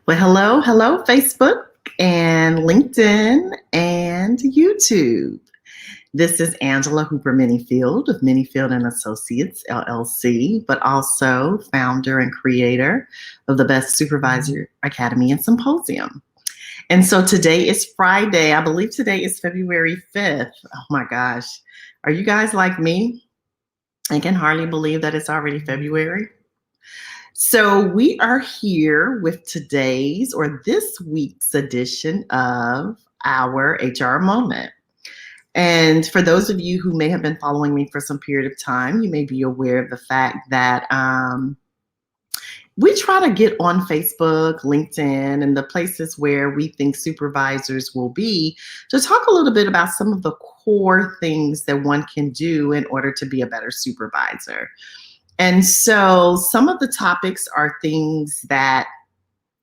Well, hello, Facebook and LinkedIn and YouTube. This is Angela Hooper-Menifield of Menifield and Associates, LLC, but also founder and creator of the B.E.S.T Supervisor Academy and Symposium. And so today is Friday. I believe today is February 5th. Oh my gosh. Are you guys like me? I can hardly believe that it's already February. So we are here with today's or this week's edition of our HR Moment. And for those of you who may have been following me for some period of time, you may be aware of the fact that we try to get on Facebook, LinkedIn, and the places where we think supervisors will be to talk a little bit about some of the core things that one can do in order to be a better supervisor. And so some of the topics are things that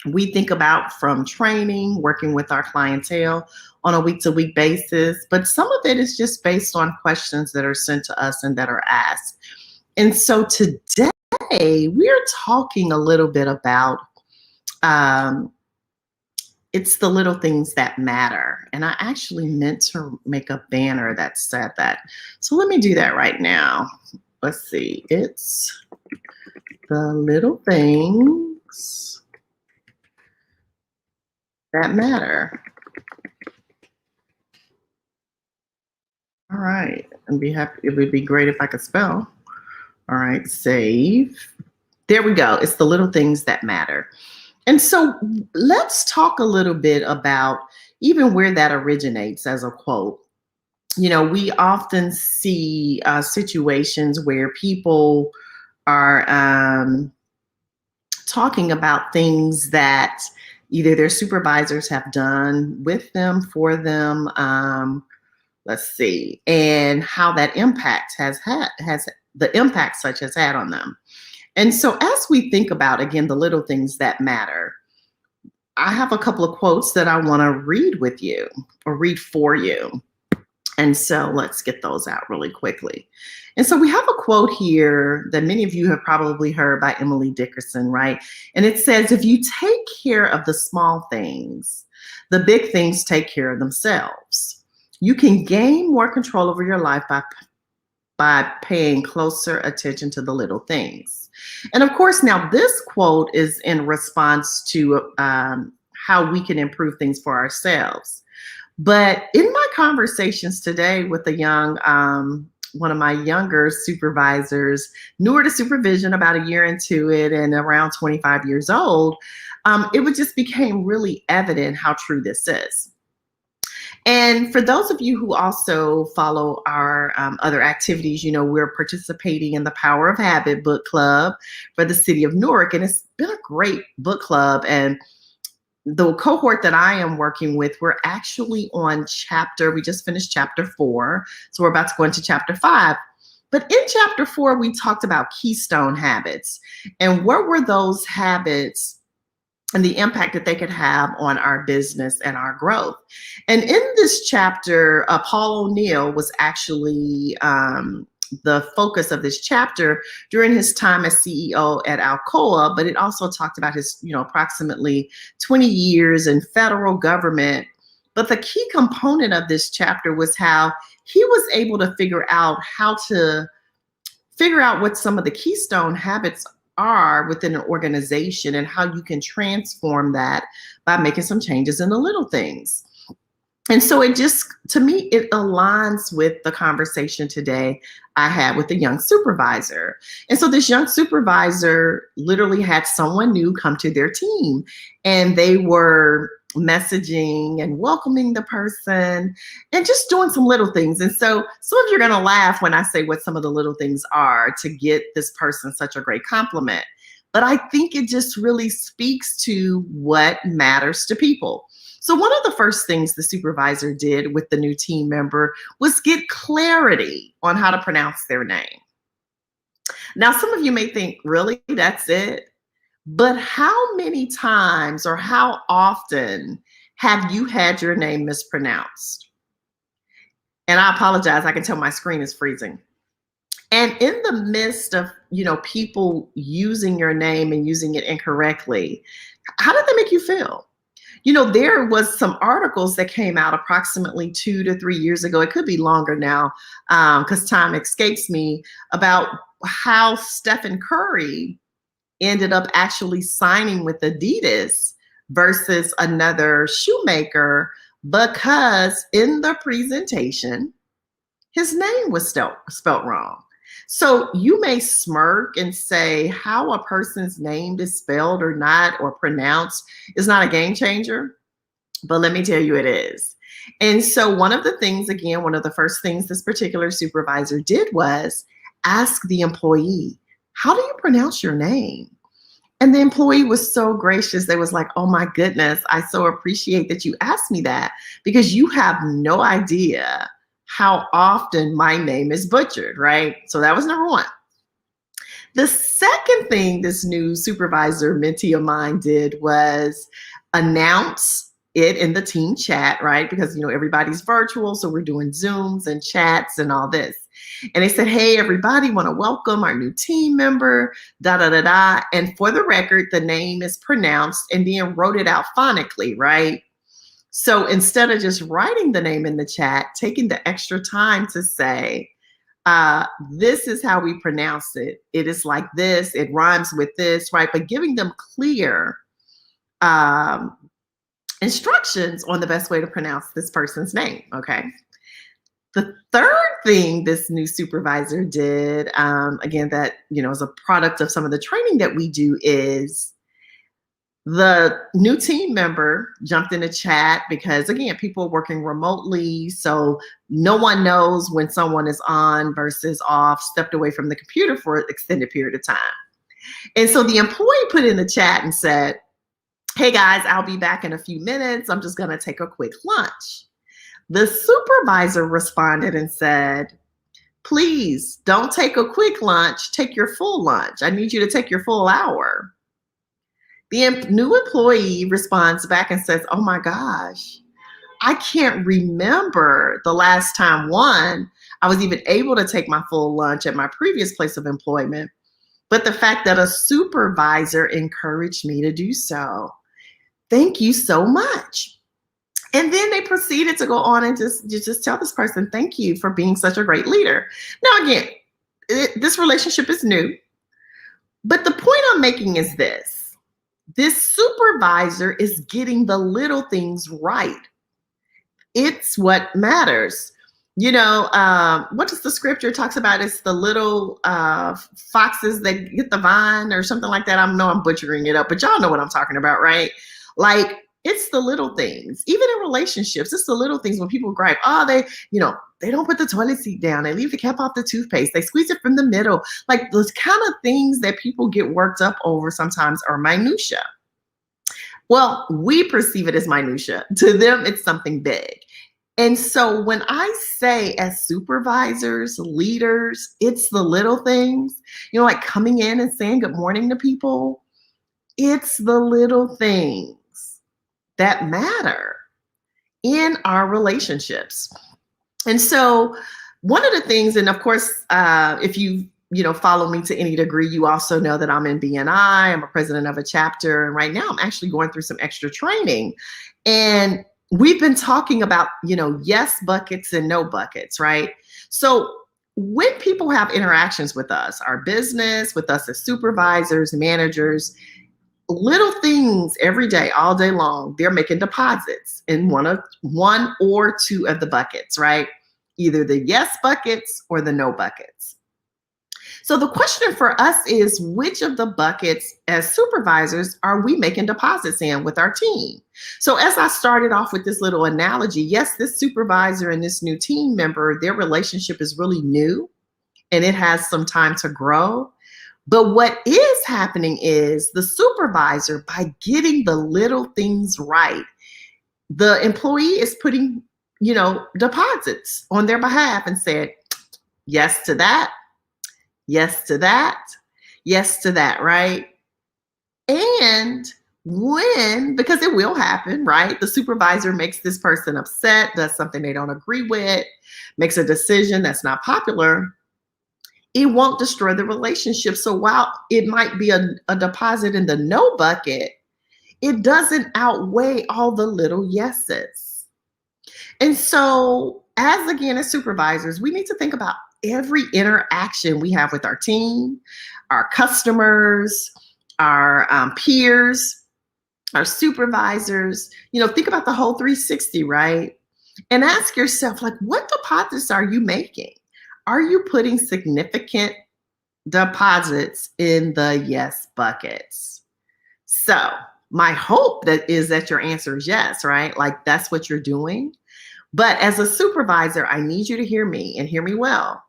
we think about from training, working with our clientele on a week-to-week basis, but some of it is just based on questions that are sent to us and that are asked. And so today we're talking a little bit about it's the little things that matter. And I actually meant to make a banner that said that. So let me do that right now. Let's see, it's the little things that matter. All right, and be happy. It would be great if I could spell. All right, save. There we go. It's the little things that matter. And so let's talk a little bit about even where that originates as a quote. You know, we often see situations where people are talking about things that either their supervisors have done with them, for them, let's see, and how that impact has the impact such has had on them. And so as we think about, again, the little things that matter, I have a couple of quotes that I want to read with you or read for you. And so let's get those out really quickly. And so we have a quote here that many of you have probably heard by Emily Dickerson, right? And it says, if you take care of the small things, the big things take care of themselves. You can gain more control over your life by paying closer attention to the little things. And of course, now this quote is in response to how we can improve things for ourselves. But in my conversations today with a young, one of my younger supervisors, newer to supervision, about a year into it and around 25 years old, it just became really evident how true this is. And for those of you who also follow our other activities, you know, we're participating in the Power of Habit book club for the city of Newark, and it's been a great book club. And the cohort that I am working with, we're actually on we just finished chapter 4. So we're about to go into chapter 5. But in chapter 4, we talked about keystone habits and what were those habits and the impact that they could have on our business and our growth. And in this chapter, Paul O'Neill was actually the focus of this chapter during his time as CEO at Alcoa, but it also talked about his, approximately 20 years in federal government. But the key component of this chapter was how he was able to figure out what some of the keystone habits are within an organization and how you can transform that by making some changes in the little things. And so it just, to me, it aligns with the conversation today I had with a young supervisor. And so this young supervisor literally had someone new come to their team, and they were messaging and welcoming the person and just doing some little things. And so some of you are going to laugh when I say what some of the little things are to get this person such a great compliment. But I think it just really speaks to what matters to people. So one of the first things the supervisor did with the new team member was get clarity on how to pronounce their name. Now, some of you may think, really, that's it? But how many times or how often have you had your name mispronounced? And I apologize, I can tell my screen is freezing. And in the midst of, people using your name and using it incorrectly, how did that make you feel? There was some articles that came out approximately 2 to 3 years ago. It could be longer now, because time escapes me, about how Stephen Curry ended up actually signing with Adidas versus another shoemaker because in the presentation, his name was spelt wrong. So you may smirk and say how a person's name is spelled or not or pronounced is not a game changer, but let me tell you it is. And so one of the things, again, one of the first things this particular supervisor did was ask the employee, how do you pronounce your name? And the employee was so gracious. They was like, oh my goodness, I so appreciate that you asked me that because you have no idea how often my name is butchered, right? So that was number one. The second thing this new supervisor mentee of mine did was announce it in the team chat, right? Because, everybody's virtual. So we're doing Zooms and chats and all this. And they said, hey, everybody, want to welcome our new team member, da, da, da, da. And for the record, the name is pronounced and then wrote it out phonically, right? So instead of just writing the name in the chat, taking the extra time to say, this is how we pronounce it. It is like this, it rhymes with this, right? But giving them clear instructions on the best way to pronounce this person's name, okay? The third thing this new supervisor did, again, that, is a product of some of the training that we do, is the new team member jumped in a chat because, again, people are working remotely. So no one knows when someone is on versus off, stepped away from the computer for an extended period of time. And so the employee put in the chat and said, hey guys, I'll be back in a few minutes. I'm just going to take a quick lunch. The supervisor responded and said, please don't take a quick lunch, take your full lunch. I need you to take your full hour. The new employee responds back and says, oh my gosh, I can't remember the last time, one, I was even able to take my full lunch at my previous place of employment, but the fact that a supervisor encouraged me to do so. Thank you so much. And then they proceeded to go on and just tell this person, thank you for being such a great leader. Now, again, this relationship is new, but the point I'm making is this. This supervisor is getting the little things right. It's what matters. What does the scripture talks about? It's the little foxes that get the vine or something like that. I know I'm butchering it up, but y'all know what I'm talking about, right? Like, it's the little things, even in relationships. It's the little things when people gripe, they don't put the toilet seat down. They leave the cap off the toothpaste. They squeeze it from the middle. Like, those kind of things that people get worked up over sometimes are minutia. Well, we perceive it as minutia. To them, it's something big. And so when I say as supervisors, leaders, it's the little things, like coming in and saying good morning to people. It's the little things that matter in our relationships. And so one of the things, and of course, if you follow me to any degree, you also know that I'm in B&I. I'm a president of a chapter. And right now I'm actually going through some extra training. And we've been talking about, yes buckets and no buckets, right? So when people have interactions with us, our business, with us as supervisors, managers, little things every day, all day long, they're making deposits in one or two of the buckets, right? Either the yes buckets or the no buckets. So the question for us is, which of the buckets as supervisors are we making deposits in with our team? So as I started off with this little analogy, yes, this supervisor and this new team member, their relationship is really new and it has some time to grow. But what is happening is the supervisor, by getting the little things right, the employee is putting, deposits on their behalf and said, yes to that, yes to that, yes to that, right? And because it will happen, right? The supervisor makes this person upset, does something they don't agree with, makes a decision that's not popular. it won't destroy the relationship. So while it might be a deposit in the no bucket, it doesn't outweigh all the little yeses. And so, as supervisors, we need to think about every interaction we have with our team, our customers, our peers, our supervisors. Think about the whole 360, right? And ask yourself, like, what deposits are you making? Are you putting significant deposits in the yes buckets? So my hope is that your answer is yes, right? Like, that's what you're doing. But as a supervisor, I need you to hear me and hear me well.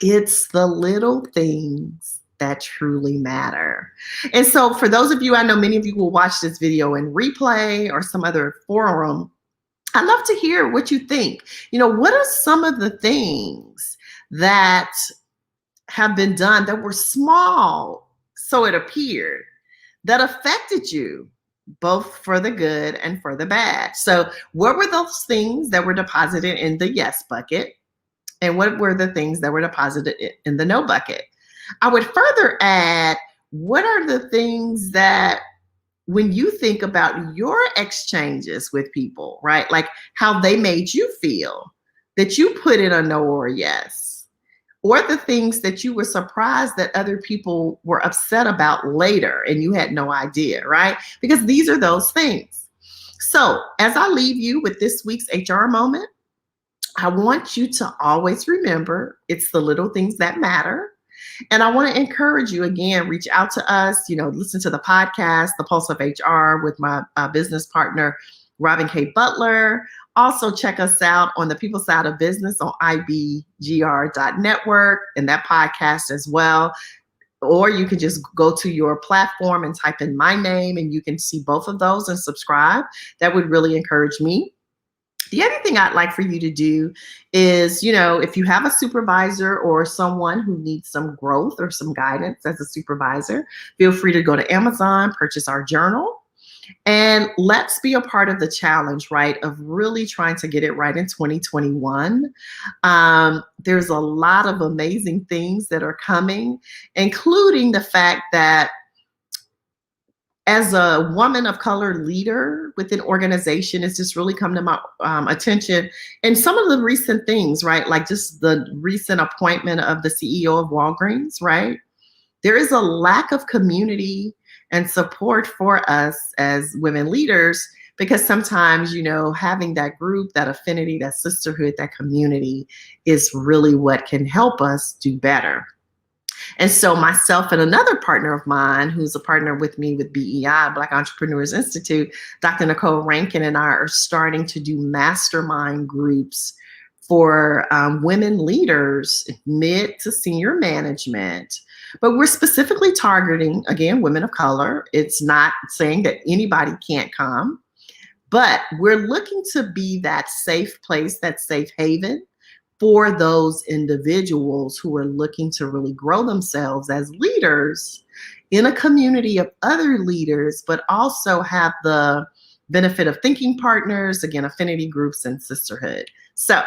It's the little things that truly matter. And so for those of you, I know many of you will watch this video in replay or some other forum. I'd love to hear what you think. What are some of the things that have been done that were small, so it appeared, that affected you, both for the good and for the bad? So what were those things that were deposited in the yes bucket? And what were the things that were deposited in the no bucket? I would further add, what are the things that, when you think about your exchanges with people, right, like how they made you feel, that you put in a no or a yes? Or the things that you were surprised that other people were upset about later and you had no idea, right? Because these are those things. So as I leave you with this week's HR moment, I want you to always remember it's the little things that matter. And I want to encourage you, again, reach out to us, listen to the podcast, The Pulse of HR, with my business partner, Robin K. Butler. Also check us out on the People Side of Business on ibgr.network and that podcast as well. Or you can just go to your platform and type in my name and you can see both of those and subscribe. That would really encourage me. The other thing I'd like for you to do is, if you have a supervisor or someone who needs some growth or some guidance as a supervisor, feel free to go to Amazon, purchase our journal, and let's be a part of the challenge, right, of really trying to get it right in 2021. There's a lot of amazing things that are coming, including the fact that as a woman of color leader within organization, it's just really come to my attention. And some of the recent things, right, like just the recent appointment of the CEO of Walgreens, right? There is a lack of community and support for us as women leaders, because sometimes, having that group, that affinity, that sisterhood, that community is really what can help us do better. And so myself and another partner of mine, who's a partner with me with BEI, Black Entrepreneurs Institute, Dr. Nicole Rankin, and I are starting to do mastermind groups for women leaders, mid to senior management. But we're specifically targeting, again, women of color. It's not saying that anybody can't come, but we're looking to be that safe place, that safe haven for those individuals who are looking to really grow themselves as leaders in a community of other leaders, but also have the benefit of thinking partners, again, affinity groups and sisterhood. So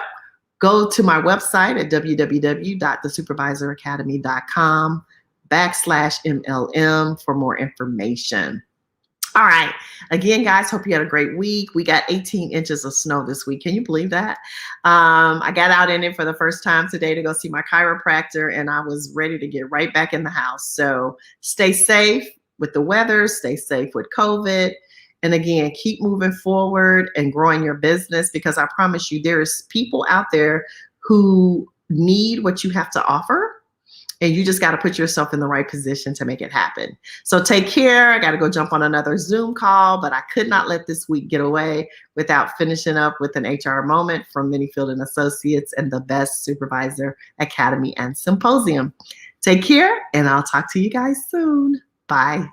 go to my website at www.thesupervisoracademy.com/MLM for more information. All right. Again, guys, hope you had a great week. We got 18 inches of snow this week. Can you believe that? I got out in it for the first time today to go see my chiropractor, and I was ready to get right back in the house. So stay safe with the weather, stay safe with COVID. And again, keep moving forward and growing your business, because I promise you, there's people out there who need what you have to offer. And you just got to put yourself in the right position to make it happen. So take care. I got to go jump on another Zoom call, but I could not let this week get away without finishing up with an HR moment from Menifield and Associates and the B.E.S.T Supervisor Academy and Symposium. Take care, and I'll talk to you guys soon. Bye.